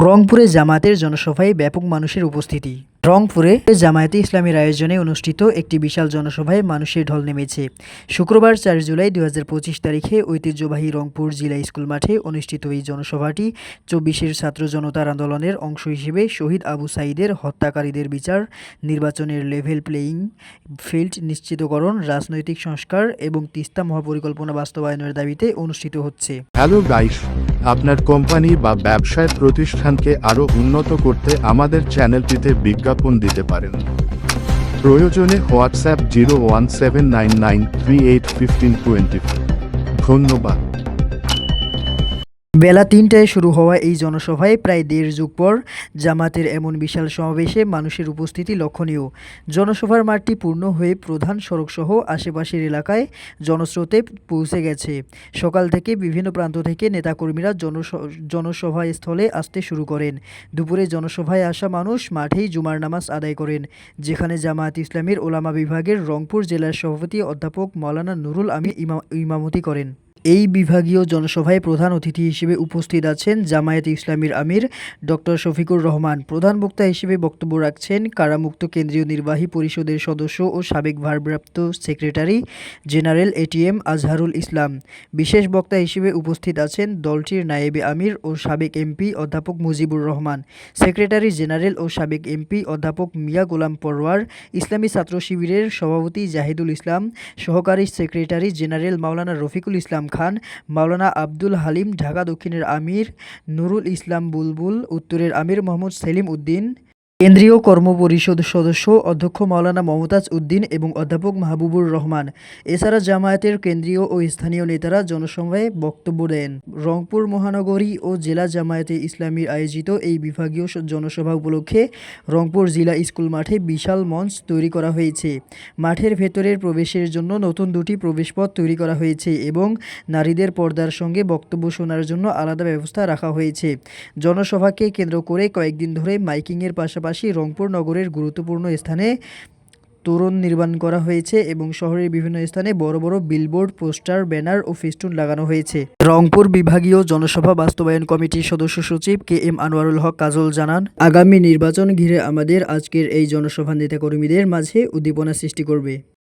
রংপুরে জামায়াতের জনসভায় ব্যাপক মানুষের উপস্থিতি। রংপুরে জামায়াতে ইসলামীর আয়োজনে অনুষ্ঠিত একটি বিশাল জনসভায় মানুষের ঢল নেমেছে। শুক্রবার 4 জুলাই 2025 তারিখে ঐতিহ্যবাহী রংপুর জিলা স্কুল মাঠে অনুষ্ঠিত এই জনসভাটি 24-এর ছাত্র জনতার আন্দোলনের অংশ হিসেবে শহীদ আবু সাঈদের হত্যাকারীদের বিচার, নির্বাচনের লেভেল প্লেয়িং ফিল্ড নিশ্চিতকরণ, রাজনৈতিক সংস্কার এবং তিস্তা মহাপরিকল্পনা বাস্তবায়নের দাবিতে অনুষ্ঠিত হচ্ছে। হ্যালো গাইস, আপনার কোম্পানি বা ব্যবসায় প্রতিষ্ঠানকে আরও উন্নত করতে আমাদের চ্যানেলটিতে বিজ্ঞাপন দিতে পারেন। প্রয়োজনে হোয়াটসঅ্যাপ 01799381520। ধন্যবাদ। বেলা 3টায় শুরু হওয়া এই জনসভায় প্রায় দেড় যুগ পর জামায়াতের এমন বিশাল সমাবেশে মানুষের উপস্থিতি লক্ষণীয়। জনসভার মাঠটি পূর্ণ হয়ে প্রধান সড়কসহ আশেপাশের এলাকায় জনস্রোতে পৌঁছে গেছে। সকাল থেকে বিভিন্ন প্রান্ত থেকে নেতাকর্মীরা জনসভাস্থলে আসতে শুরু করেন। দুপুরে জনসভায় আসা মানুষ মাঠেই জুমার নামাজ আদায় করেন, যেখানে জামায়াত ইসলামীর ওলামা বিভাগের রংপুর জেলার সভাপতি অধ্যাপক মাওলানা নুরুল আমিন ইমামতি করেন। এই বিভাগীয় জনসভায় প্রধান অতিথি হিসেবে উপস্থিত আছেন জামায়াতে ইসলামীর আমির ডক্টর শফিকুর রহমান। প্রধান বক্তা হিসেবে বক্তব্য রাখছেন কারামুক্ত কেন্দ্রীয় নির্বাহী পরিষদের সদস্য ও সাবেক ভারপ্রাপ্ত secretary general ATM Azharul Islam. বিশেষ বক্তা হিসেবে উপস্থিত আছেন দলটির নায়েবে আমির ও সাবেক এমপি অধ্যাপক মুজিবুর রহমান, সেক্রেটারি জেনারেল ও সাবেক এমপি অধ্যাপক মিয়া গোলাম পরওয়ার, ইসলামী ছাত্র শিবিরের সভাপতি জাহিদুল ইসলাম, সহকারী সেক্রেটারি জেনারেল মাওলানা রফিকুল ইসলাম খান, মাওলানা আব্দুল হালিম, ঢাকা দক্ষিণের আমির নুরুল ইসলাম বুলবুল, উত্তরের আমির মোহাম্মদ সেলিম উদ্দিন, কেন্দ্রীয় কর্মপরিষদ সদস্য অধ্যক্ষ মাওলানা মমতাজ উদ্দিন এবং অধ্যাপক মাহবুবুর রহমান। এছাড়া জামায়াতের কেন্দ্রীয় ও স্থানীয় নেতারা জনসভায় বক্তব্য দেন। রংপুর মহানগরী ও জেলা জামায়াতে ইসলামীর আয়োজিত এই বিভাগীয় জনসভা উপলক্ষে রংপুর জিলা স্কুল মাঠে বিশাল মঞ্চ তৈরি করা হয়েছে। মাঠের ভেতরের প্রবেশের জন্য নতুন 2টি প্রবেশপথ তৈরি করা হয়েছে এবং নারীদের পর্দার সঙ্গে বক্তব্য শোনার জন্য আলাদা ব্যবস্থা রাখা হয়েছে। জনসভাকে কেন্দ্র করে কয়েকদিন ধরে মাইকিংয়ের পাশাপাশি রংপুর নগরের গুরুত্বপূর্ণ স্থানে তোরণ নির্মাণ করা হয়েছে এবং শহরের বিভিন্ন স্থানে বড় বড় বিলবোর্ড, পোস্টার, ব্যানার ও ফেস্টুন লাগানো হয়েছে। রংপুর বিভাগীয় জনসভা বাস্তবায়ন কমিটির সদস্য সচিব KM আনোয়ারুল হক কাজল জানান, আগামী নির্বাচন ঘিরে আমাদের আজকের এই জনসভা নেতাকর্মীদের মাঝে উদ্দীপনা সৃষ্টি করবে।